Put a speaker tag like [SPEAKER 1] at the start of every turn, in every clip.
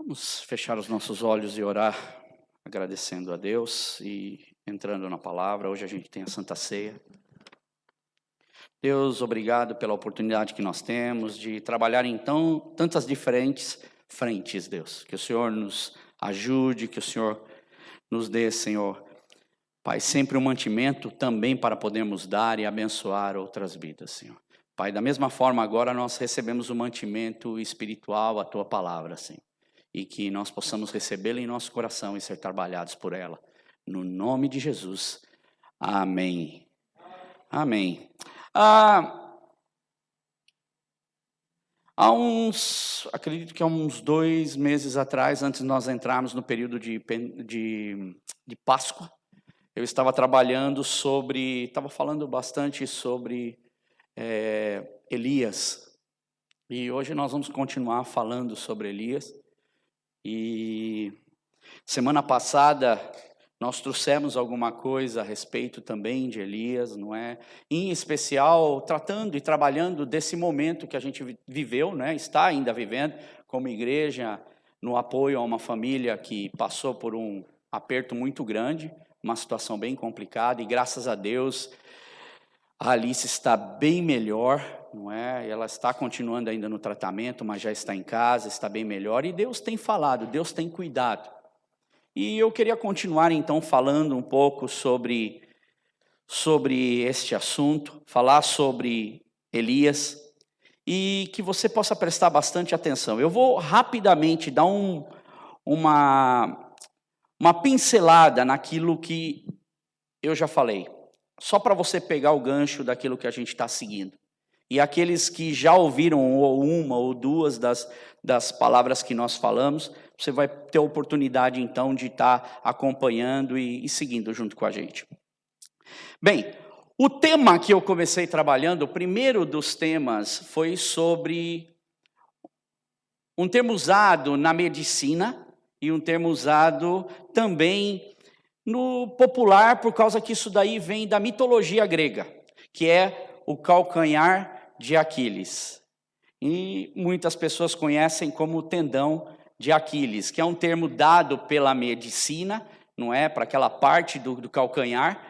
[SPEAKER 1] Vamos fechar os nossos olhos e orar, agradecendo a Deus e entrando na palavra. Hoje a gente tem a Santa Ceia. Deus, obrigado pela oportunidade que nós temos de trabalhar em tantas diferentes frentes, Deus. Que o Senhor nos ajude, que o Senhor nos dê, Senhor, Pai, sempre um mantimento também para podermos dar e abençoar outras vidas, Senhor. Pai, da mesma forma agora nós recebemos o mantimento espiritual, a Tua palavra, Senhor. E que nós possamos recebê-la em nosso coração e ser trabalhados por ela. No nome de Jesus. Amém. Amém. Acredito que há uns 2 meses atrás, antes de nós entrarmos no período de Páscoa, eu estava falando bastante sobre Elias. E hoje nós vamos continuar falando sobre Elias. E semana passada nós trouxemos alguma coisa a respeito também de Elias, não é? Em especial tratando e trabalhando desse momento que a gente viveu, né? Está ainda vivendo como igreja no apoio a uma família que passou por um aperto muito grande, uma situação bem complicada e graças a Deus a Alice está bem melhor, não é? Ela está continuando ainda no tratamento, mas já está em casa, está bem melhor. E Deus tem falado, Deus tem cuidado. E eu queria continuar então falando um pouco sobre este assunto, falar sobre Elias, e que você possa prestar bastante atenção. Eu vou rapidamente dar uma pincelada naquilo que eu já falei. Só para você pegar o gancho daquilo que a gente está seguindo. E aqueles que já ouviram uma ou duas das palavras que nós falamos, você vai ter a oportunidade, então, de estar acompanhando e seguindo junto com a gente. Bem, o tema que eu comecei trabalhando, o primeiro dos temas, foi sobre um termo usado na medicina e um termo usado também no popular, por causa que isso daí vem da mitologia grega, que é o calcanhar de Aquiles. E muitas pessoas conhecem como o tendão de Aquiles, que é um termo dado pela medicina, não é, para aquela parte do calcanhar,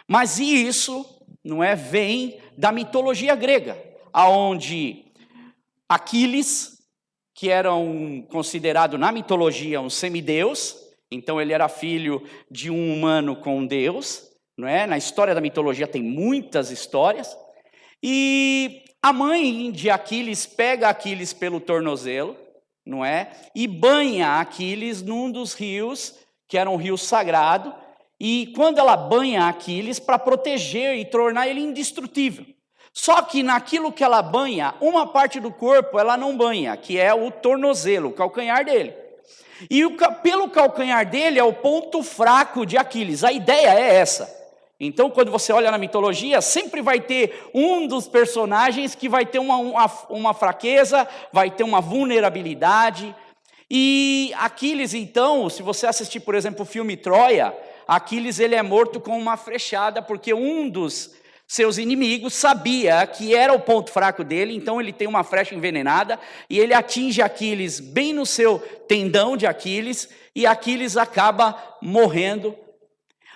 [SPEAKER 1] mas isso, não é, vem da mitologia grega, aonde Aquiles, que era considerado na mitologia um semideus, então ele era filho de um humano com Deus, não é? Na história da mitologia tem muitas histórias. E a mãe de Aquiles pega Aquiles pelo tornozelo, não é? E banha Aquiles num dos rios, que era um rio sagrado, e quando ela banha Aquiles para proteger e tornar ele indestrutível. Só que naquilo que ela banha, uma parte do corpo ela não banha, que é o tornozelo, o calcanhar dele. E pelo calcanhar dele é o ponto fraco de Aquiles. A ideia é essa. Então, quando você olha na mitologia, sempre vai ter um dos personagens que vai ter uma fraqueza, vai ter uma vulnerabilidade. E Aquiles, então, se você assistir, por exemplo, o filme Troia, Aquiles ele é morto com uma flechada, porque um dos seus inimigos sabia que era o ponto fraco dele, então ele tem uma flecha envenenada, e ele atinge Aquiles bem no seu tendão de Aquiles, e Aquiles acaba morrendo.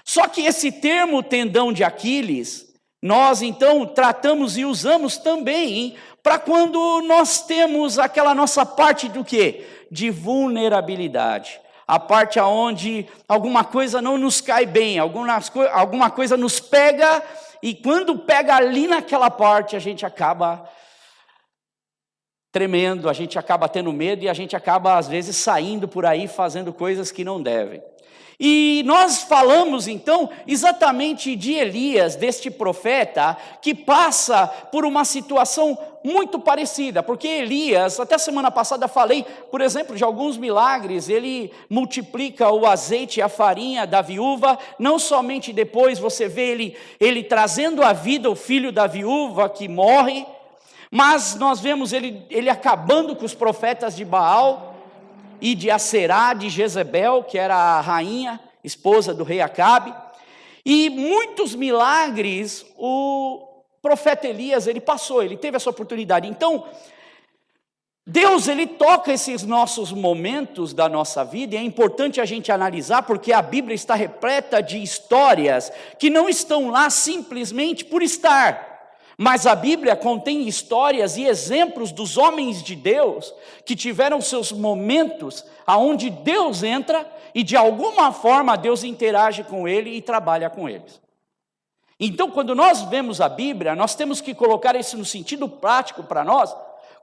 [SPEAKER 1] Só que esse termo tendão de Aquiles, nós então tratamos e usamos também para quando nós temos aquela nossa parte do quê? De vulnerabilidade. A parte onde alguma coisa não nos cai bem, alguma coisa nos pega, e quando pega ali naquela parte, a gente acaba tremendo, a gente acaba tendo medo e a gente acaba, às vezes, saindo por aí fazendo coisas que não devem. E nós falamos então exatamente de Elias, deste profeta, que passa por uma situação muito parecida, porque Elias, até semana passada falei, por exemplo, de alguns milagres. Ele multiplica o azeite e a farinha da viúva, não somente depois você vê ele trazendo à vida o filho da viúva que morre, mas nós vemos ele acabando com os profetas de Baal, e de Aserá, de Jezebel, que era a rainha, esposa do rei Acabe, e muitos milagres o profeta Elias, ele teve essa oportunidade. Então, Deus, ele toca esses nossos momentos da nossa vida, e é importante a gente analisar, porque a Bíblia está repleta de histórias que não estão lá simplesmente por estar, mas a Bíblia contém histórias e exemplos dos homens de Deus, que tiveram seus momentos aonde Deus entra, e de alguma forma Deus interage com ele e trabalha com eles. Então, quando nós vemos a Bíblia, nós temos que colocar isso no sentido prático para nós.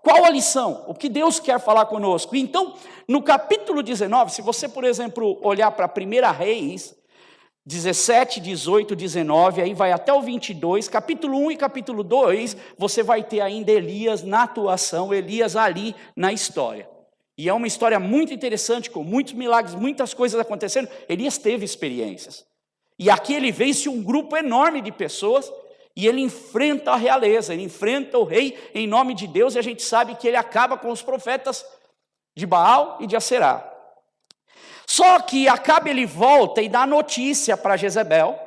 [SPEAKER 1] Qual a lição? O que Deus quer falar conosco? Então, no capítulo 19, se você, por exemplo, olhar para 1 Reis, 17, 18, 19, aí vai até o 22, capítulo 1 e capítulo 2, você vai ter ainda Elias na atuação, Elias ali na história. E é uma história muito interessante, com muitos milagres, muitas coisas acontecendo. Elias teve experiências. E aqui ele vence um grupo enorme de pessoas, e ele enfrenta a realeza, ele enfrenta o rei em nome de Deus, e a gente sabe que ele acaba com os profetas de Baal e de Aserá. Só que Acabe, ele volta e dá notícia para Jezebel,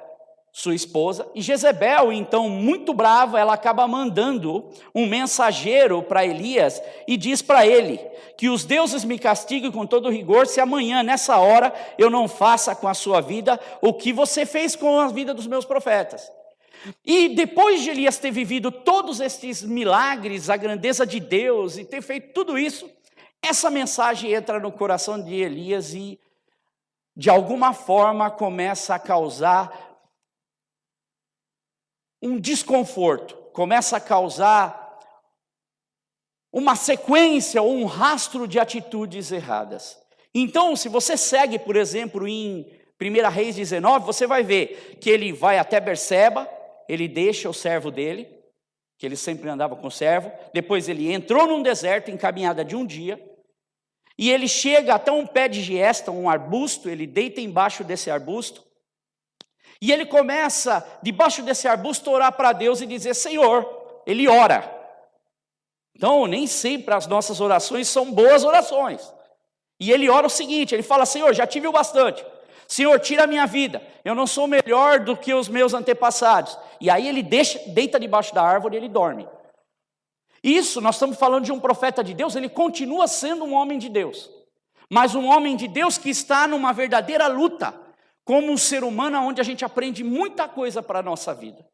[SPEAKER 1] sua esposa, e Jezebel, então, muito brava, ela acaba mandando um mensageiro para Elias, e diz para ele, que os deuses me castiguem com todo rigor, se amanhã, nessa hora, eu não faça com a sua vida o que você fez com a vida dos meus profetas. E depois de Elias ter vivido todos esses milagres, a grandeza de Deus, e ter feito tudo isso, essa mensagem entra no coração de Elias e, de alguma forma, começa a causar um desconforto, começa a causar uma sequência ou um rastro de atitudes erradas. Então, se você segue, por exemplo, em 1 Reis 19, você vai ver que ele vai até Berseba, ele deixa o servo dele, que ele sempre andava com o servo, depois ele entrou num deserto em caminhada de um dia, e ele chega até um pé de giesta, um arbusto, ele deita embaixo desse arbusto, e ele começa, debaixo desse arbusto, a orar para Deus e dizer, Senhor, ele ora. Então, nem sempre as nossas orações são boas orações. E ele ora o seguinte, ele fala, Senhor, já tive o bastante. Senhor, tira a minha vida, eu não sou melhor do que os meus antepassados. E aí ele deita debaixo da árvore e ele dorme. Isso, nós estamos falando de um profeta de Deus, ele continua sendo um homem de Deus. Mas um homem de Deus que está numa verdadeira luta, como um ser humano onde a gente aprende muita coisa para a nossa vida.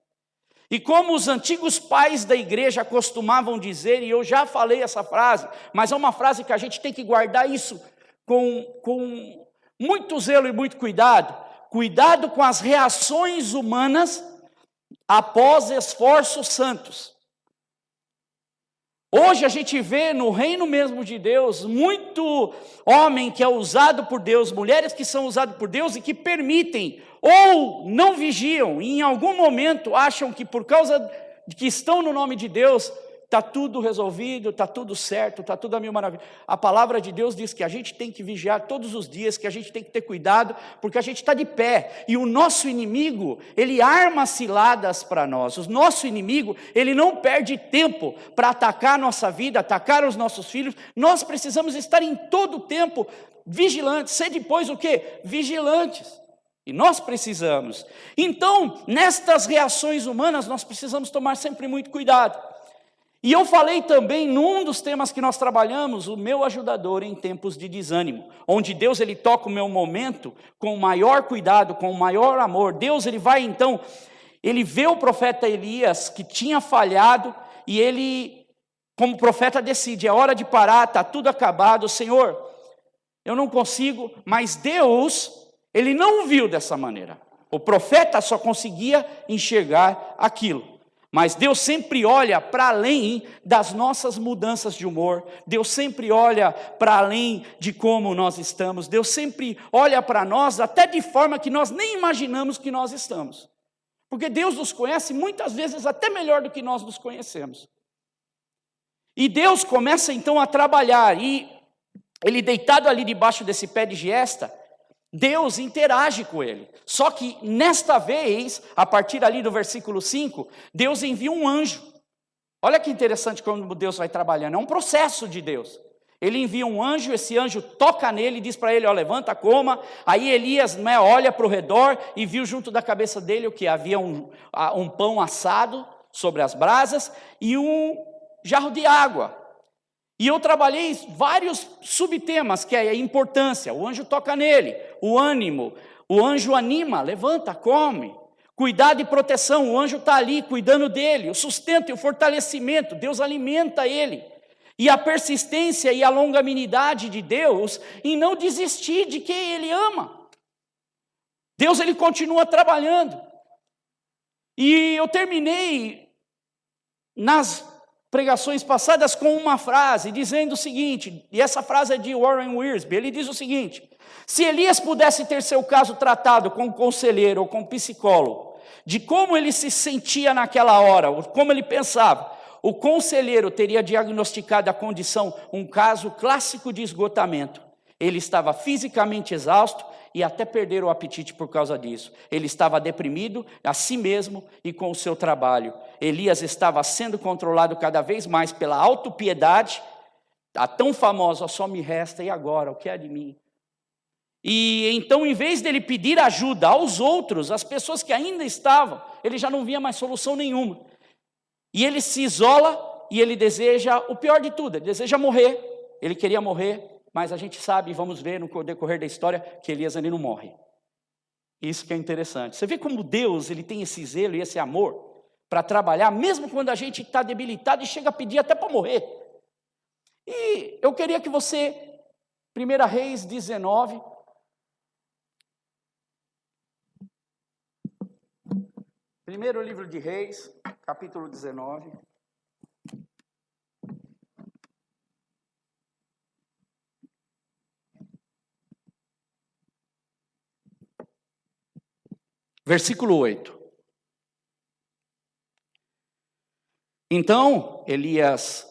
[SPEAKER 1] E como os antigos pais da igreja costumavam dizer, e eu já falei essa frase, mas é uma frase que a gente tem que guardar isso com muito zelo e muito cuidado. Cuidado com as reações humanas após esforços santos. Hoje a gente vê no reino mesmo de Deus, muito homem que é usado por Deus, mulheres que são usadas por Deus e que permitem, ou não vigiam, e em algum momento acham que por causa de que estão no nome de Deus, está tudo resolvido, está tudo certo, está tudo a mil maravilhas. A palavra de Deus diz que a gente tem que vigiar todos os dias, que a gente tem que ter cuidado, porque a gente está de pé. E o nosso inimigo, ele arma ciladas para nós. O nosso inimigo, ele não perde tempo para atacar a nossa vida, atacar os nossos filhos. Nós precisamos estar em todo o tempo vigilantes. Ser depois o quê? Vigilantes. E nós precisamos. Então, nestas reações humanas, nós precisamos tomar sempre muito cuidado. E eu falei também, num dos temas que nós trabalhamos, o meu ajudador em tempos de desânimo, onde Deus ele toca o meu momento com o maior cuidado, com o maior amor. Deus ele vai então, ele vê o profeta Elias que tinha falhado, e ele, como profeta, decide, é hora de parar, está tudo acabado, Senhor, eu não consigo, mas Deus, ele não viu dessa maneira. O profeta só conseguia enxergar aquilo. Mas Deus sempre olha para além das nossas mudanças de humor. Deus sempre olha para além de como nós estamos. Deus sempre olha para nós até de forma que nós nem imaginamos que nós estamos. Porque Deus nos conhece muitas vezes até melhor do que nós nos conhecemos. E Deus começa então a trabalhar. E ele deitado ali debaixo desse pé de giesta, Deus interage com ele. Só que nesta vez, a partir ali do versículo 5, Deus envia um anjo. Olha que interessante como Deus vai trabalhando. É um processo de Deus. Ele envia um anjo, esse anjo toca nele e diz para ele, ó, levanta, coma. Aí Elias, olha para o redor e viu junto da cabeça dele o que? Havia um pão assado sobre as brasas e um jarro de água. E eu trabalhei vários subtemas, que é a importância, o anjo toca nele, o ânimo, o anjo anima, levanta, come. Cuidado e proteção, o anjo está ali cuidando dele, o sustento e o fortalecimento, Deus alimenta ele. E a persistência e a longanimidade de Deus em não desistir de quem ele ama. Deus, ele continua trabalhando. E eu terminei nas pregações passadas com uma frase, dizendo o seguinte, e essa frase é de Warren Wiersbe, ele diz o seguinte: se Elias pudesse ter seu caso tratado com um conselheiro ou com um psicólogo, de como ele se sentia naquela hora, como ele pensava, o conselheiro teria diagnosticado a condição, um caso clássico de esgotamento. Ele estava fisicamente exausto e até perder o apetite por causa disso. Ele estava deprimido a si mesmo e com o seu trabalho. Elias estava sendo controlado cada vez mais pela autopiedade, a tão famosa, só me resta, e agora, o que é de mim? E então, em vez dele pedir ajuda aos outros, as pessoas que ainda estavam, ele já não via mais solução nenhuma. E ele se isola e ele deseja o pior de tudo, ele deseja morrer. Ele queria morrer, mas a gente sabe, vamos ver no decorrer da história, que Elias ele não morre. Isso que é interessante. Você vê como Deus ele tem esse zelo e esse amor para trabalhar, mesmo quando a gente está debilitado e chega a pedir até para morrer. E eu queria que você, 1 Reis 19... Primeiro livro de Reis, capítulo 19. Versículo 8. Então Elias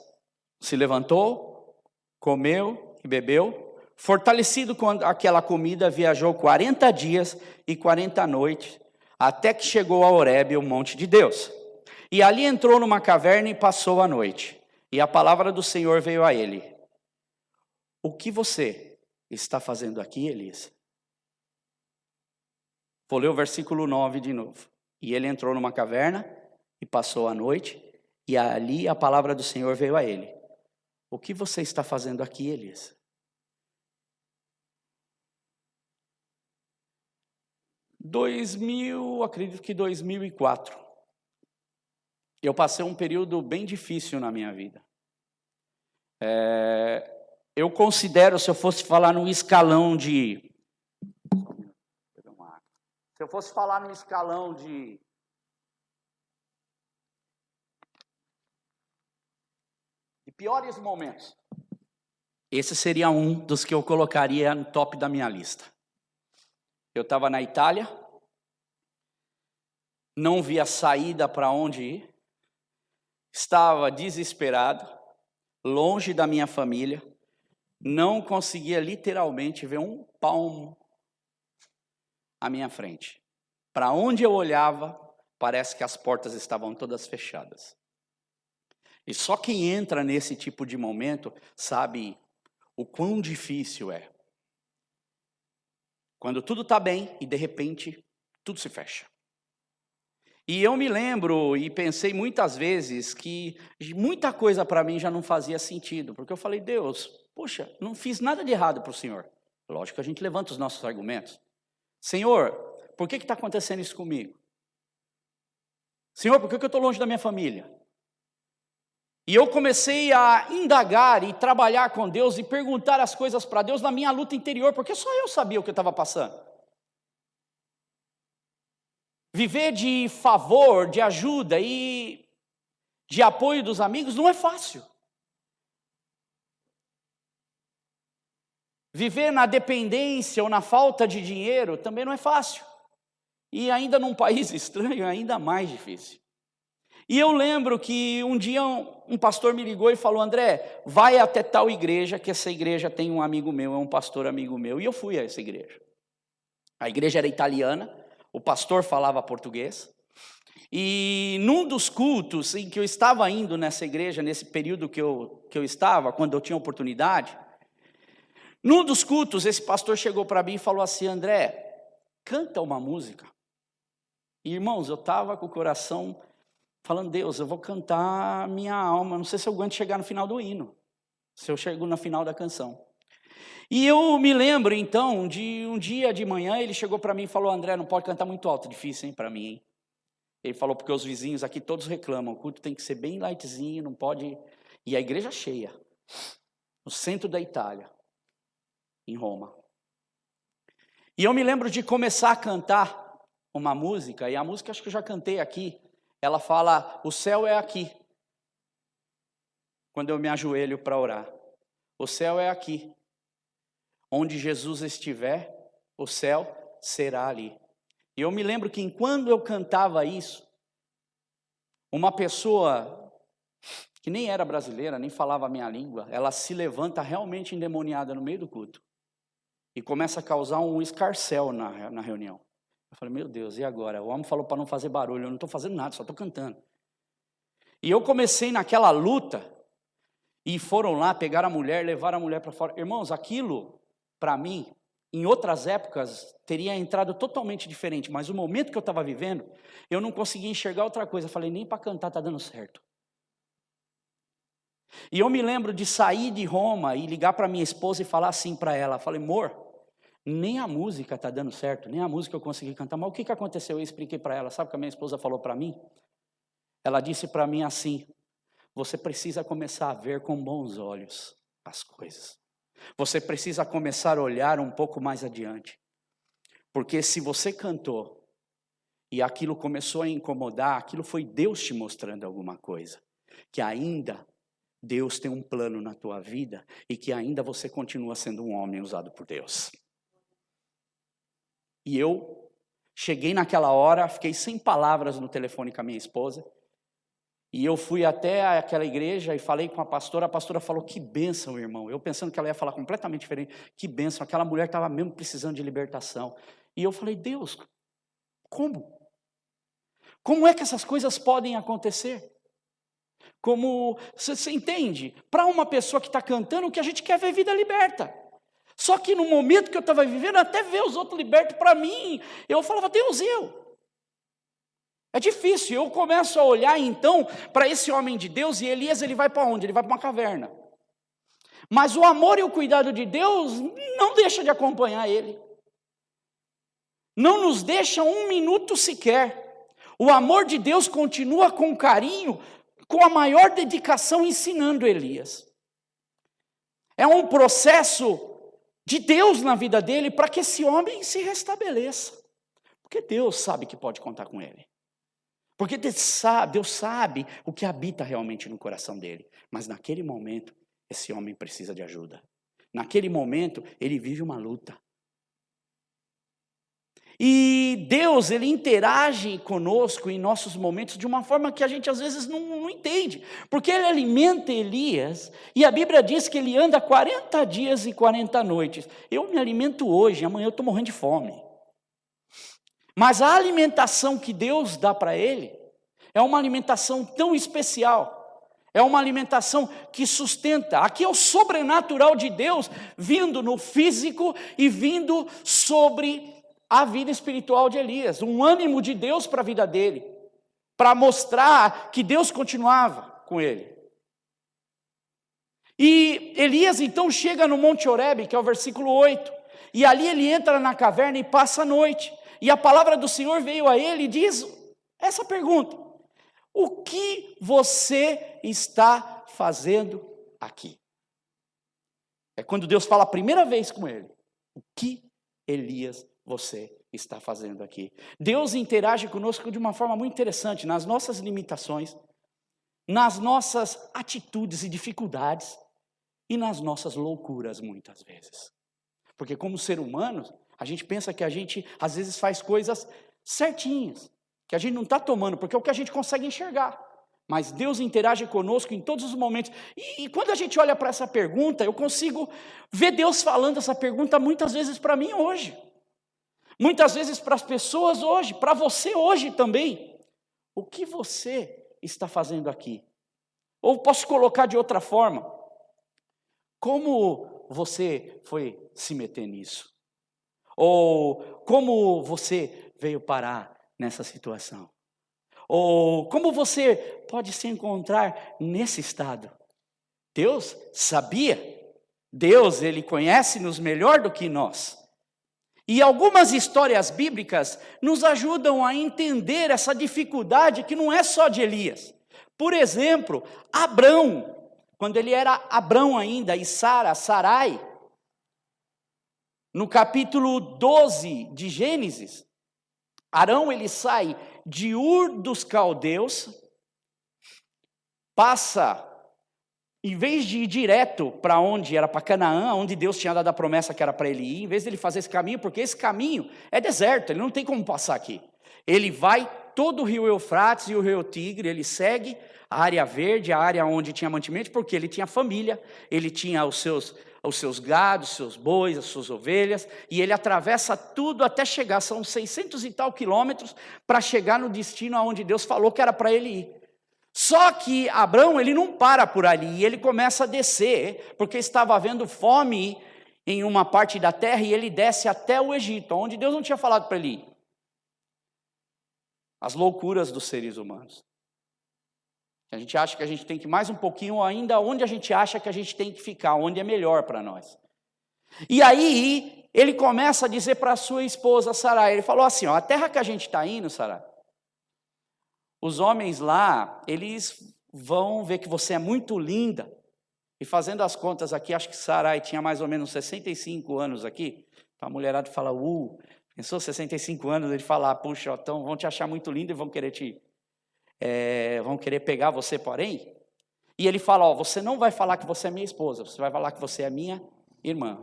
[SPEAKER 1] se levantou, comeu e bebeu, fortalecido com aquela comida, viajou 40 dias e 40 noites, até que chegou a Horebe, o monte de Deus. E ali entrou numa caverna e passou a noite. E a palavra do Senhor veio a ele: o que você está fazendo aqui, Elias? Vou ler o versículo 9 de novo. E ele entrou numa caverna e passou a noite, e ali a palavra do Senhor veio a ele: o que você está fazendo aqui, Elias? Acredito que 2004. Eu passei um período bem difícil na minha vida. Eu considero, se eu fosse falar no escalão de... Se eu fosse falar no escalão de piores momentos, esse seria um dos que eu colocaria no top da minha lista. Eu estava na Itália, não via saída para onde ir, estava desesperado, longe da minha família, não conseguia literalmente ver um palmo à minha frente. Para onde eu olhava, parece que as portas estavam todas fechadas. E só quem entra nesse tipo de momento sabe o quão difícil é. Quando tudo está bem e de repente tudo se fecha. E eu me lembro e pensei muitas vezes que muita coisa para mim já não fazia sentido. Porque eu falei: Deus, poxa, não fiz nada de errado para o Senhor. Lógico que a gente levanta os nossos argumentos. Senhor, por que está acontecendo isso comigo? Senhor, por que eu estou longe da minha família? E eu comecei a indagar e trabalhar com Deus e perguntar as coisas para Deus na minha luta interior, porque só eu sabia o que eu estava passando. Viver de favor, de ajuda e de apoio dos amigos não é fácil. Viver na dependência ou na falta de dinheiro também não é fácil. E ainda num país estranho, é ainda mais difícil. E eu lembro que um dia um pastor me ligou e falou: André, vai até tal igreja, que essa igreja tem um amigo meu, é um pastor amigo meu. E eu fui a essa igreja. A igreja era italiana, o pastor falava português. E num dos cultos em que eu estava indo nessa igreja, nesse período que eu estava, quando eu tinha oportunidade, num dos cultos esse pastor chegou para mim e falou assim: André, canta uma música. E, irmãos, eu estava com o coração falando: Deus, eu vou cantar minha alma, não sei se eu aguento chegar no final do hino. Se eu chego no final da canção. E eu me lembro, então, de um dia de manhã, ele chegou para mim e falou, André, não pode cantar muito alto, difícil, hein, para mim, hein? Ele falou, porque os vizinhos aqui todos reclamam, o culto tem que ser bem lightzinho, não pode... E a igreja cheia, no centro da Itália, em Roma. E eu me lembro de começar a cantar uma música, e a música acho que eu já cantei aqui, ela fala, o céu é aqui, quando eu me ajoelho para orar. O céu é aqui. Onde Jesus estiver, o céu será ali. E eu me lembro que enquanto eu cantava isso, uma pessoa que nem era brasileira, nem falava a minha língua, ela se levanta realmente endemoniada no meio do culto. E começa a causar um escarcéu na reunião. Eu falei, meu Deus, e agora? O homem falou para não fazer barulho, eu não estou fazendo nada, só estou cantando. E eu comecei naquela luta, e foram lá, pegaram a mulher, levaram a mulher para fora. Irmãos, aquilo... para mim, em outras épocas, teria entrado totalmente diferente, mas o momento que eu estava vivendo, eu não conseguia enxergar outra coisa. Eu falei, nem para cantar está dando certo. E eu me lembro de sair de Roma e ligar para minha esposa e falar assim para ela. Falei, amor, nem a música está dando certo, nem a música eu consegui cantar. Mas o que aconteceu? Eu expliquei para ela. Sabe o que a minha esposa falou para mim? Ela disse para mim assim, você precisa começar a ver com bons olhos as coisas. Você precisa começar a olhar um pouco mais adiante. Porque se você cantou e aquilo começou a incomodar, aquilo foi Deus te mostrando alguma coisa. Que ainda Deus tem um plano na tua vida e que ainda você continua sendo um homem usado por Deus. E eu cheguei naquela hora, fiquei sem palavras no telefone com a minha esposa. E eu fui até aquela igreja e falei com a pastora falou, que bênção, irmão. Eu pensando que ela ia falar completamente diferente, que bênção, aquela mulher estava mesmo precisando de libertação. E eu falei, Deus, como? Como é que essas coisas podem acontecer? Como, você entende? Para uma pessoa que está cantando, o que a gente quer é ver vida liberta. Só que no momento que eu estava vivendo, até ver os outros libertos para mim, eu falava, Deus, é difícil, eu começo a olhar então para esse homem de Deus e Elias ele vai para onde? Ele vai para uma caverna. Mas o amor e o cuidado de Deus não deixa de acompanhar ele. Não nos deixa um minuto sequer. O amor de Deus continua com carinho, com a maior dedicação ensinando Elias. É um processo de Deus na vida dele para que esse homem se restabeleça. Porque Deus sabe que pode contar com ele. Porque Deus sabe o que habita realmente no coração dele. Mas naquele momento, esse homem precisa de ajuda. Naquele momento, ele vive uma luta. E Deus, ele interage conosco em nossos momentos de uma forma que a gente às vezes não entende. Porque ele alimenta Elias, e a Bíblia diz que ele anda 40 dias e 40 noites. Eu me alimento hoje, amanhã eu estou morrendo de fome. Mas a alimentação que Deus dá para ele é uma alimentação tão especial. É uma alimentação que sustenta. Aqui é o sobrenatural de Deus vindo no físico e vindo sobre a vida espiritual de Elias. Um ânimo de Deus para a vida dele. Para mostrar que Deus continuava com ele. E Elias então chega no Monte Horebe, que é o versículo 8. E ali ele entra na caverna e passa a noite. E a palavra do Senhor veio a ele e diz essa pergunta: o que você está fazendo aqui? É quando Deus fala a primeira vez com ele. O que, Elias, você está fazendo aqui? Deus interage conosco de uma forma muito interessante, nas nossas limitações, nas nossas atitudes e dificuldades e nas nossas loucuras muitas vezes. Porque como ser humano, a gente pensa que a gente às vezes faz coisas certinhas, que a gente não está tomando, porque é o que a gente consegue enxergar. Mas Deus interage conosco em todos os momentos. E quando a gente olha para essa pergunta, eu consigo ver Deus falando essa pergunta muitas vezes para mim hoje. Muitas vezes para as pessoas hoje, para você hoje também. O que você está fazendo aqui? Ou posso colocar de outra forma. Como você foi se meter nisso? Ou como você veio parar nessa situação? Ou como você pode se encontrar nesse estado? Deus sabia. Deus, Ele conhece-nos melhor do que nós. E algumas histórias bíblicas nos ajudam a entender essa dificuldade que não é só de Elias. Por exemplo, Abrão, quando ele era Abrão ainda, e Sarai, no capítulo 12 de Gênesis, Arão ele sai de Ur dos Caldeus, passa, em vez de ir direto para onde era para Canaã, onde Deus tinha dado a promessa que era para ele ir, em vez de ele fazer esse caminho, porque esse caminho é deserto, ele não tem como passar aqui. Ele vai todo o rio Eufrates e o rio Tigre, ele segue a área verde, a área onde tinha mantimento, porque ele tinha família, ele tinha os seus gados, os seus bois, as suas ovelhas, e ele atravessa tudo até chegar, são 600 e tal quilômetros, para chegar no destino aonde Deus falou que era para ele ir. Só que Abrão, ele não para por ali, ele começa a descer, porque estava havendo fome em uma parte da terra, e ele desce até o Egito, onde Deus não tinha falado para ele ir. As loucuras dos seres humanos. A gente acha que a gente tem que ir mais um pouquinho ainda onde a gente acha que a gente tem que ficar, onde é melhor para nós. E aí, ele começa a dizer para a sua esposa, Sarai, ele falou assim, ó, a terra que a gente está indo, Sarai, os homens lá, eles vão ver que você é muito linda. E fazendo as contas aqui, acho que Sarai tinha mais ou menos 65 anos aqui. A mulherada fala, pensou 65 anos, ele fala, puxa, então vão te achar muito linda e vão querer pegar você, porém. E ele fala, ó, você não vai falar que você é minha esposa, você vai falar que você é minha irmã.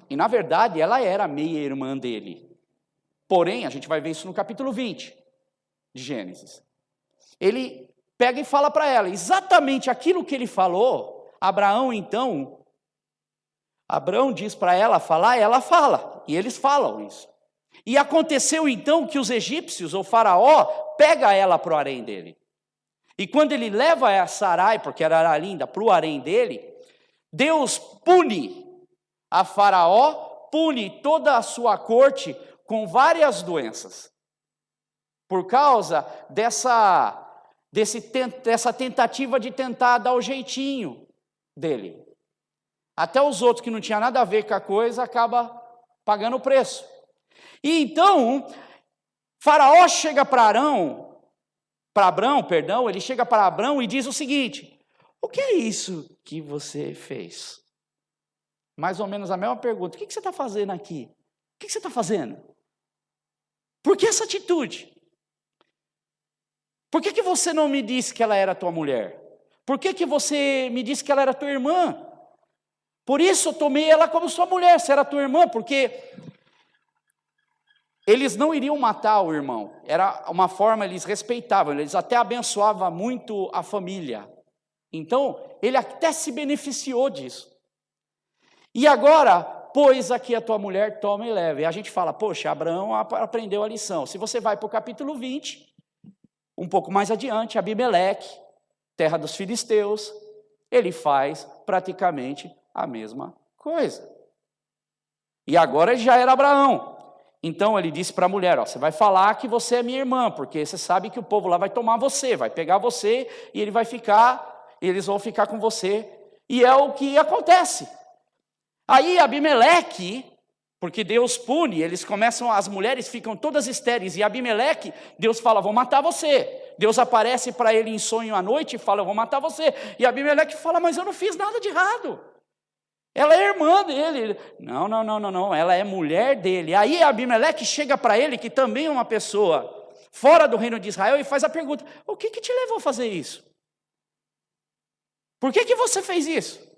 [SPEAKER 1] E na verdade, ela era meia irmã dele. Porém, a gente vai ver isso no capítulo 20 de Gênesis. Ele pega e fala para ela, exatamente aquilo que ele falou, Abraão diz para ela falar, ela fala, e eles falam isso. E aconteceu então que os egípcios, ou faraó, pega ela para o harém dele. E quando ele leva a Sarai, porque ela era linda, para o harém dele, Deus pune a faraó, pune toda a sua corte com várias doenças. Por causa dessa tentativa de tentar dar o jeitinho dele. Até os outros que não tinham nada a ver com a coisa, acaba pagando o preço. E então, Faraó chega para Abrão, ele chega para Abrão e diz o seguinte, o que é isso que você fez? Mais ou menos a mesma pergunta, o que você está fazendo aqui? O que você está fazendo? Por que essa atitude? Por que você não me disse que ela era tua mulher? Por que você me disse que ela era tua irmã? Por isso eu tomei ela como sua mulher, se era tua irmã, porque eles não iriam matar o irmão. Era uma forma, eles respeitavam, eles até abençoavam muito a família. Então, ele até se beneficiou disso. E agora, pois aqui a tua mulher, toma e leva. E a gente fala, poxa, Abraão aprendeu a lição. Se você vai para o capítulo 20... um pouco mais adiante, Abimeleque, terra dos filisteus, ele faz praticamente a mesma coisa. E agora já era Abraão. Então ele disse para a mulher, ó, você vai falar que você é minha irmã, porque você sabe que o povo lá vai tomar você, vai pegar você e eles vão ficar com você. E é o que acontece. Aí Abimeleque, porque Deus pune, as mulheres ficam todas estéreis, e Abimeleque, Deus fala, vou matar você. Deus aparece para ele em sonho à noite e fala, eu vou matar você. E Abimeleque fala, mas eu não fiz nada de errado. Ela é irmã dele. Não, ela é mulher dele. Aí Abimeleque chega para ele, que também é uma pessoa fora do reino de Israel, e faz a pergunta, o que te levou a fazer isso? Por que você fez isso?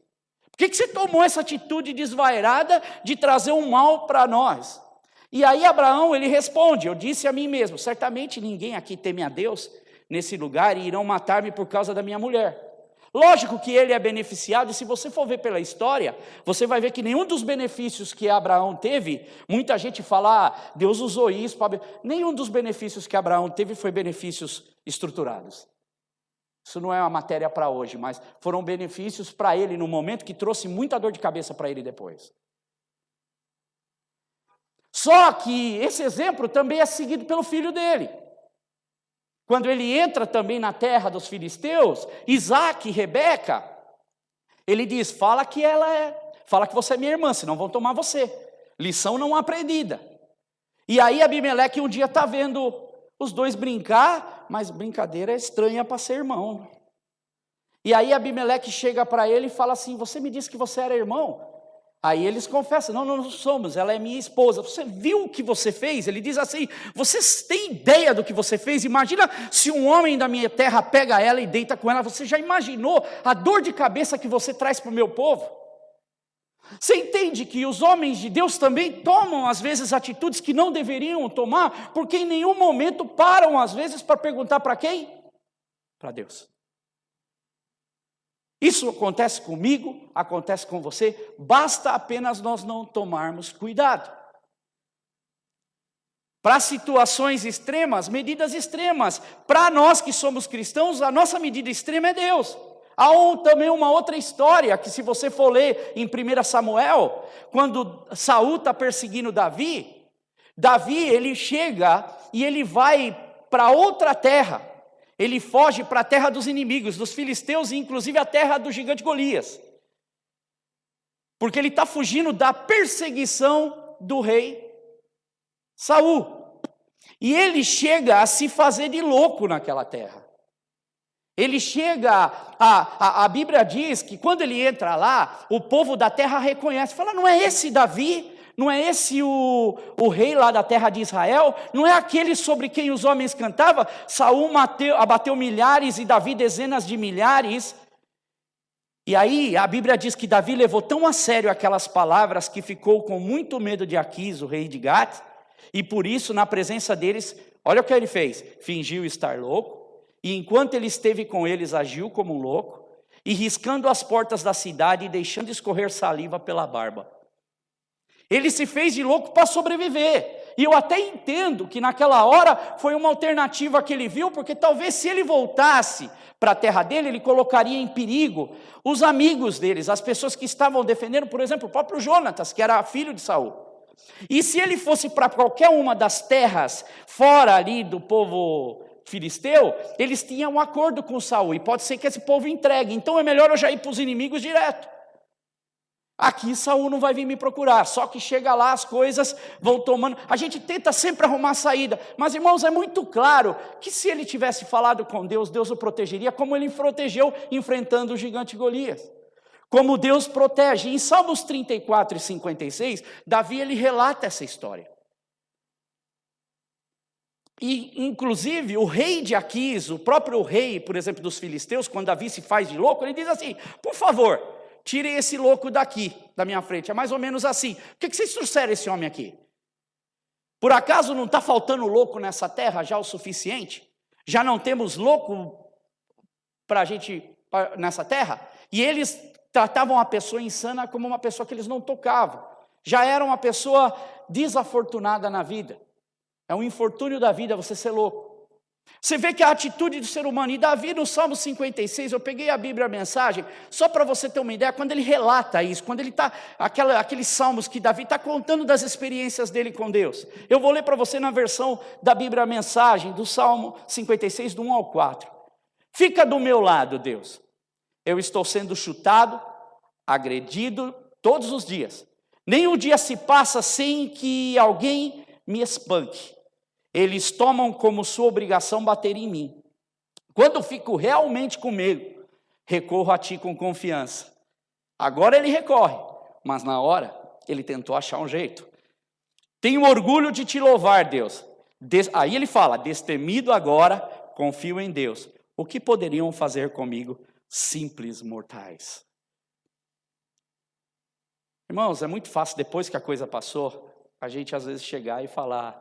[SPEAKER 1] Por que você tomou essa atitude desvairada de trazer um mal para nós? E aí Abraão, ele responde, eu disse a mim mesmo, certamente ninguém aqui teme a Deus nesse lugar e irão matar-me por causa da minha mulher. Lógico que ele é beneficiado, e se você for ver pela história, você vai ver que nenhum dos benefícios que Abraão teve, muita gente fala, Deus usou isso, nenhum dos benefícios que Abraão teve foi benefícios estruturados. Isso não é uma matéria para hoje, mas foram benefícios para ele no momento que trouxe muita dor de cabeça para ele depois. Só que esse exemplo também é seguido pelo filho dele. Quando ele entra também na terra dos filisteus, Isaac e Rebeca, Ele diz, fala que você é minha irmã, senão vão tomar você. Lição não aprendida. E aí Abimeleque um dia está vendo os dois brincar, mas brincadeira é estranha para ser irmão. E aí Abimeleque chega para ele e fala assim, você me disse que você era irmão? Aí eles confessam, não somos, ela é minha esposa. Você viu o que você fez? Ele diz assim, vocês têm ideia do que você fez? Imagina se um homem da minha terra pega ela e deita com ela. Você já imaginou a dor de cabeça que você traz para o meu povo? Você entende que os homens de Deus também tomam às vezes atitudes que não deveriam tomar, porque em nenhum momento param às vezes para perguntar para quem? Para Deus. Isso acontece comigo, acontece com você, basta apenas nós não tomarmos cuidado. Para situações extremas, medidas extremas. Para nós que somos cristãos, a nossa medida extrema é Deus. Há também uma outra história, que se você for ler em 1 Samuel, quando Saul está perseguindo Davi, ele chega e ele vai para outra terra. Ele foge para a terra dos inimigos, dos filisteus e inclusive a terra do gigante Golias. Porque ele está fugindo da perseguição do rei Saul. E ele chega a se fazer de louco naquela terra. Ele chega, a Bíblia diz que quando ele entra lá, o povo da terra reconhece, fala, não é esse Davi? Não é esse o rei lá da terra de Israel? Não é aquele sobre quem os homens cantavam? Saul abateu milhares e Davi dezenas de milhares. E aí a Bíblia diz que Davi levou tão a sério aquelas palavras que ficou com muito medo de Aquis, o rei de Gat. E por isso, na presença deles, olha o que ele fez. Fingiu estar louco. E enquanto ele esteve com eles, agiu como um louco. E riscando as portas da cidade e deixando escorrer saliva pela barba. Ele se fez de louco para sobreviver. E eu até entendo que naquela hora foi uma alternativa que ele viu, porque talvez se ele voltasse para a terra dele, ele colocaria em perigo os amigos deles, as pessoas que estavam defendendo, por exemplo, o próprio Jonatas, que era filho de Saul. E se ele fosse para qualquer uma das terras fora ali do povo filisteu, eles tinham um acordo com Saul, e pode ser que esse povo entregue. Então é melhor eu já ir para os inimigos direto. Aqui Saul não vai vir me procurar, só que chega lá as coisas vão tomando, a gente tenta sempre arrumar saída, mas irmãos, é muito claro que se ele tivesse falado com Deus, Deus o protegeria, como ele protegeu enfrentando o gigante Golias, como Deus protege. Em Salmos 34 e 56, Davi ele relata essa história, e inclusive o rei de Aquis, o próprio rei, por exemplo, dos filisteus, quando Davi se faz de louco, ele diz assim, por favor, tirem esse louco daqui, da minha frente. É mais ou menos assim. Por que vocês trouxeram esse homem aqui? Por acaso não está faltando louco nessa terra já o suficiente? Já não temos louco para a gente nessa terra? E eles tratavam a pessoa insana como uma pessoa que eles não tocavam. Já era uma pessoa desafortunada na vida. É um infortúnio da vida você ser louco. Você vê que a atitude do ser humano, e Davi no Salmo 56, eu peguei a Bíblia, a mensagem, só para você ter uma ideia, quando ele relata isso, quando ele está, aqueles salmos que Davi está contando das experiências dele com Deus. Eu vou ler para você na versão da Bíblia, a mensagem do Salmo 56, do 1 ao 4. Fica do meu lado, Deus. Eu estou sendo chutado, agredido todos os dias. Nenhum dia se passa sem que alguém me espanque. Eles tomam como sua obrigação bater em mim. Quando fico realmente com medo, recorro a ti com confiança. Agora ele recorre, mas na hora ele tentou achar um jeito. Tenho orgulho de te louvar, Deus. Aí ele fala, destemido agora, confio em Deus. O que poderiam fazer comigo, simples mortais? Irmãos, é muito fácil, depois que a coisa passou, a gente às vezes chegar e falar...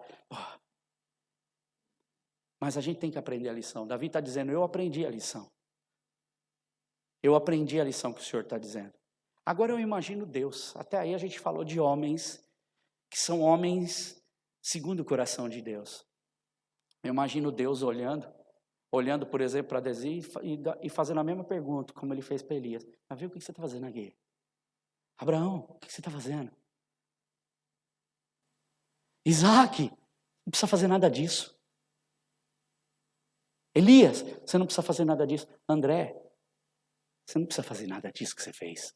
[SPEAKER 1] Mas a gente tem que aprender a lição. Davi está dizendo, eu aprendi a lição. Eu aprendi a lição que o Senhor está dizendo. Agora eu imagino Deus. Até aí a gente falou de homens que são homens segundo o coração de Deus. Eu imagino Deus olhando, por exemplo, para Davi e fazendo a mesma pergunta, como ele fez para Elias. Davi, o que você está fazendo aqui? Abraão, o que você está fazendo? Isaac, não precisa fazer nada disso. Elias, você não precisa fazer nada disso. André, Você não precisa fazer nada disso que você fez.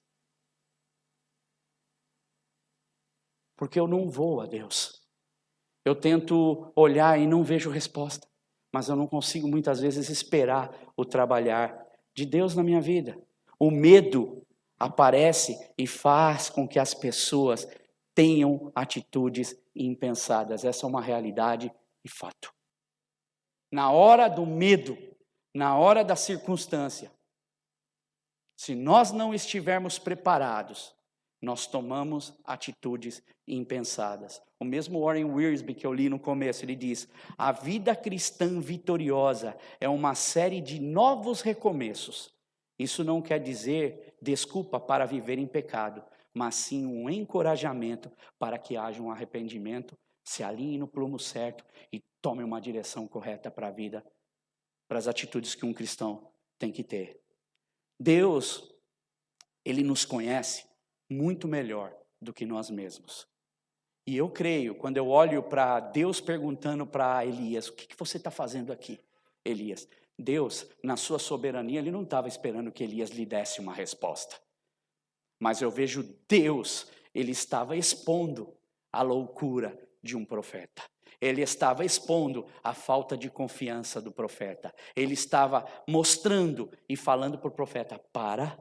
[SPEAKER 1] Porque eu não vou a Deus. Eu tento olhar e não vejo resposta. Mas eu não consigo muitas vezes esperar o trabalhar de Deus na minha vida. O medo aparece e faz com que as pessoas tenham atitudes impensadas. Essa é uma realidade e fato. Na hora do medo, na hora da circunstância, se nós não estivermos preparados, nós tomamos atitudes impensadas. O mesmo Warren Wiersbe que eu li no começo, ele diz: a vida cristã vitoriosa é uma série de novos recomeços. Isso não quer dizer desculpa para viver em pecado, mas sim um encorajamento para que haja um arrependimento, se alinhe no plumo certo e tome uma direção correta para a vida, para as atitudes que um cristão tem que ter. Deus, Ele nos conhece muito melhor do que nós mesmos. E eu creio, quando eu olho para Deus perguntando para Elias: o que você está fazendo aqui, Elias? Deus, na sua soberania, Ele não estava esperando que Elias lhe desse uma resposta. Mas eu vejo Deus, Ele estava expondo a loucura de um profeta. Ele estava expondo a falta de confiança do profeta. Ele estava mostrando e falando para o profeta: para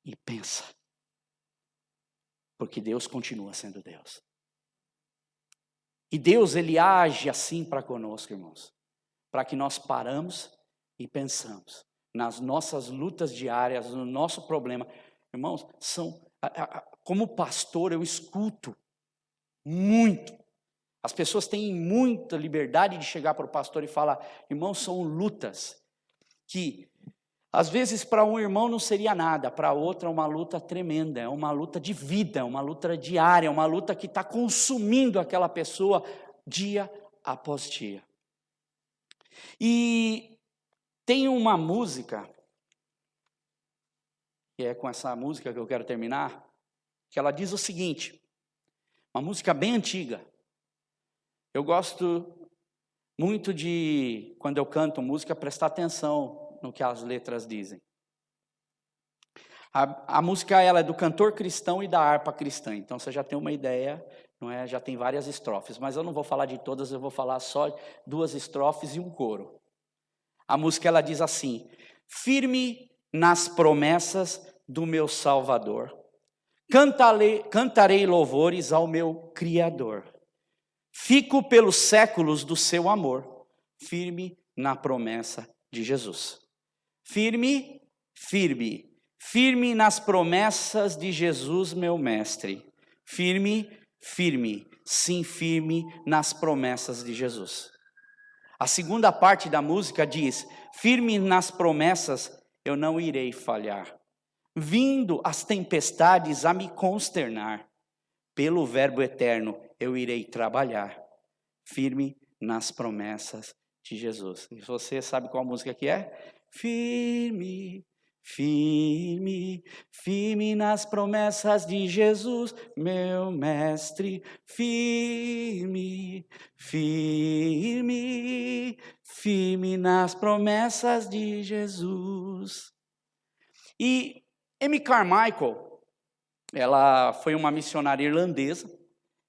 [SPEAKER 1] e pensa. Porque Deus continua sendo Deus. E Deus, Ele age assim para conosco, irmãos. Para que nós paramos e pensamos nas nossas lutas diárias, no nosso problema. Irmãos, como pastor eu escuto muito. As pessoas têm muita liberdade de chegar para o pastor e falar: irmãos, são lutas que às vezes para um irmão não seria nada, para outro é uma luta tremenda, é uma luta de vida, é uma luta diária, é uma luta que está consumindo aquela pessoa dia após dia. E tem uma música, que é com essa música que eu quero terminar, que ela diz o seguinte, uma música bem antiga. Eu gosto muito de, quando eu canto música, prestar atenção no que as letras dizem. A música ela é do cantor cristão e da harpa cristã, então você já tem uma ideia, não é? Já tem várias estrofes, mas eu não vou falar de todas, eu vou falar só 2 estrofes e um coro. A música ela diz assim: firme nas promessas do meu Salvador, cantarei louvores ao meu Criador, fico pelos séculos do seu amor, firme na promessa de Jesus. Firme, firme, firme nas promessas de Jesus, meu mestre. Firme, firme, sim, firme nas promessas de Jesus. A segunda parte da música diz: firme nas promessas, eu não irei falhar. Vindo as tempestades a me consternar, pelo verbo eterno eu irei trabalhar. Firme nas promessas de Jesus. E você sabe qual música que é? Firme, firme, firme nas promessas de Jesus, meu mestre. Firme, firme, firme nas promessas de Jesus. E Amy Carmichael, ela foi uma missionária irlandesa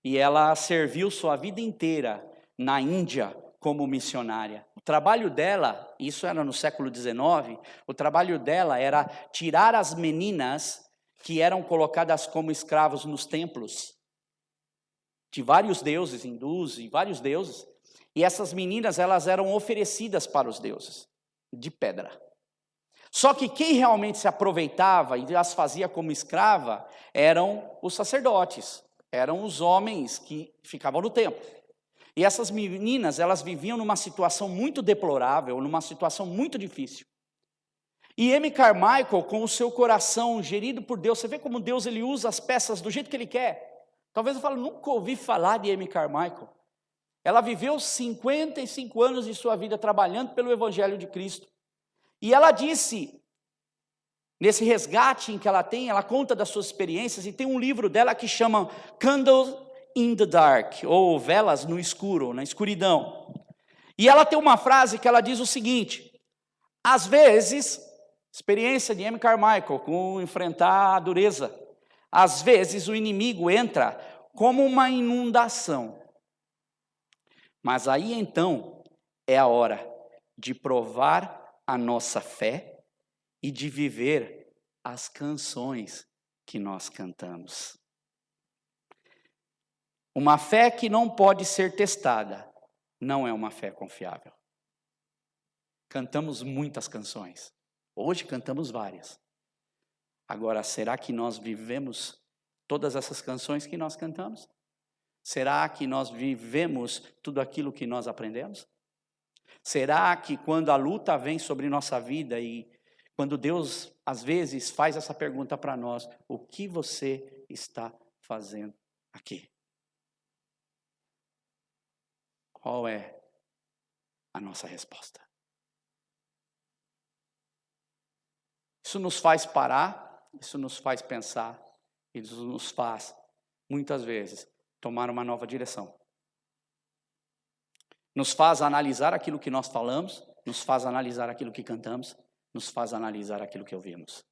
[SPEAKER 1] e ela serviu sua vida inteira na Índia como missionária. O trabalho dela, isso era no século XIX, o trabalho dela era tirar as meninas que eram colocadas como escravos nos templos de vários deuses, hindus e vários deuses, e essas meninas elas eram oferecidas para os deuses, de pedra. Só que quem realmente se aproveitava e as fazia como escrava eram os sacerdotes, eram os homens que ficavam no templo. E essas meninas, elas viviam numa situação muito deplorável, numa situação muito difícil. E Amy Carmichael, com o seu coração gerido por Deus, você vê como Deus ele usa as peças do jeito que Ele quer. Talvez eu fale, nunca ouvi falar de Amy Carmichael. Ela viveu 55 anos de sua vida trabalhando pelo Evangelho de Cristo. E ela disse, nesse resgate em que ela tem, ela conta das suas experiências, e tem um livro dela que chama Candles in the Dark, ou Velas no Escuro, na escuridão. E ela tem uma frase que ela diz o seguinte: às vezes, Experiência de M. Carmichael com enfrentar a dureza. Às vezes o inimigo entra como uma inundação. Mas aí então é a hora de provar a nossa fé e de viver as canções que nós cantamos. Uma fé que não pode ser testada não é uma fé confiável. Cantamos muitas canções. Hoje cantamos várias. Agora, será que nós vivemos todas essas canções que nós cantamos? Será que nós vivemos tudo aquilo que nós aprendemos? Será que quando a luta vem sobre nossa vida e quando Deus, às vezes, faz essa pergunta para nós, o que você está fazendo aqui? Qual é a nossa resposta? Isso nos faz parar, isso nos faz pensar, isso nos faz, muitas vezes, tomar uma nova direção. Nos faz analisar aquilo que nós falamos, nos faz analisar aquilo que cantamos, nos faz analisar aquilo que ouvimos.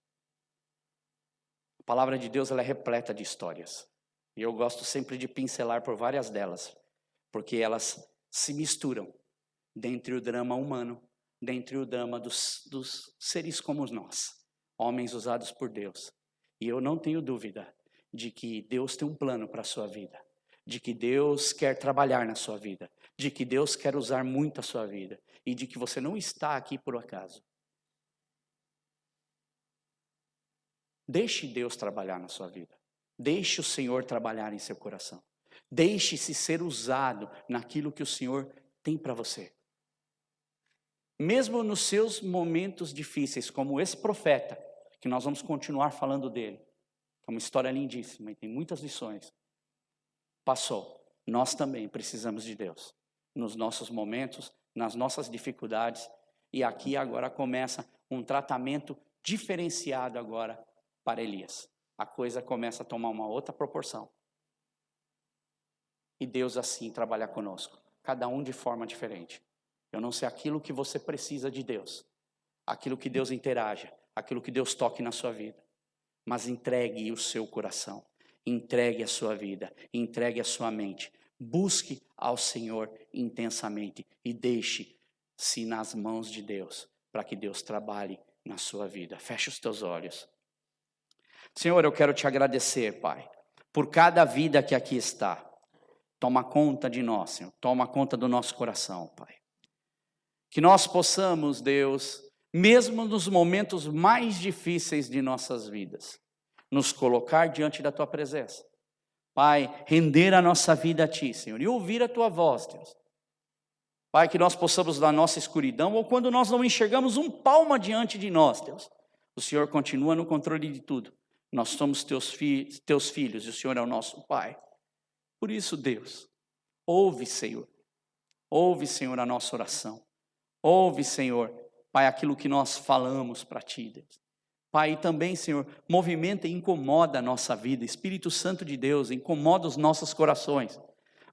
[SPEAKER 1] A palavra de Deus ela é repleta de histórias. E eu gosto sempre de pincelar por várias delas, porque elas se misturam dentre o drama humano, dentre o drama dos seres como nós, homens usados por Deus. E eu não tenho dúvida de que Deus tem um plano para a sua vida, de que Deus quer trabalhar na sua vida, de que Deus quer usar muito a sua vida e de que você não está aqui por acaso. Deixe Deus trabalhar na sua vida. Deixe o Senhor trabalhar em seu coração. Deixe-se ser usado naquilo que o Senhor tem para você. Mesmo nos seus momentos difíceis, como esse profeta, que nós vamos continuar falando dele. É uma história lindíssima e tem muitas lições. Passou. Nós também precisamos de Deus. Nos nossos momentos, nas nossas dificuldades. E aqui agora começa um tratamento diferenciado agora para Elias. A coisa começa a tomar uma outra proporção. E Deus assim trabalha conosco. Cada um de forma diferente. Eu não sei aquilo que você precisa de Deus. Aquilo que Deus interaja. Aquilo que Deus toque na sua vida. Mas entregue o seu coração. Entregue a sua vida. Entregue a sua mente. Busque ao Senhor intensamente. E deixe-se nas mãos de Deus. Para que Deus trabalhe na sua vida. Feche os teus olhos. Senhor, eu quero te agradecer, Pai. Por cada vida que aqui está. Toma conta de nós, Senhor. Toma conta do nosso coração, Pai. Que nós possamos, Deus, mesmo nos momentos mais difíceis de nossas vidas, nos colocar diante da Tua presença. Pai, render a nossa vida a Ti, Senhor, e ouvir a Tua voz, Deus. Pai, que nós possamos, na nossa escuridão, ou quando nós não enxergamos um palmo diante de nós, Deus, o Senhor continua no controle de tudo. Nós somos Teus filhos e o Senhor é o nosso Pai. Por isso, Deus, ouve, Senhor, a nossa oração. Ouve, Senhor, Pai, aquilo que nós falamos para Ti, Deus. Pai, e também, Senhor, movimenta e incomoda a nossa vida. Espírito Santo de Deus, incomoda os nossos corações.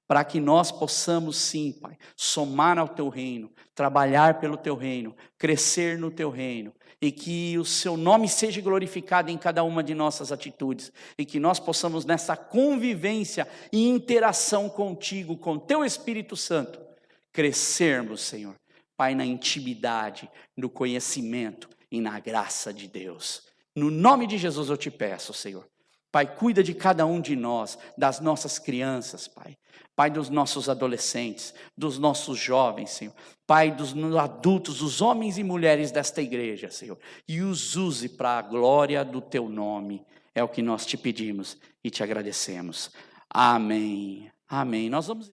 [SPEAKER 1] Para que nós possamos, sim, Pai, somar ao Teu reino, trabalhar pelo Teu reino, crescer no Teu reino. E que o Seu nome seja glorificado em cada uma de nossas atitudes. E que nós possamos, nessa convivência e interação contigo, com Teu Espírito Santo, crescermos, Senhor. Pai, na intimidade, no conhecimento e na graça de Deus. No nome de Jesus eu te peço, Senhor. Pai, cuida de cada um de nós, das nossas crianças, Pai. Pai, dos nossos adolescentes, dos nossos jovens, Senhor. Pai, dos adultos, dos homens e mulheres desta igreja, Senhor. E os use para a glória do Teu nome. É o que nós te pedimos e te agradecemos. Amém. Amém. Nós vamos...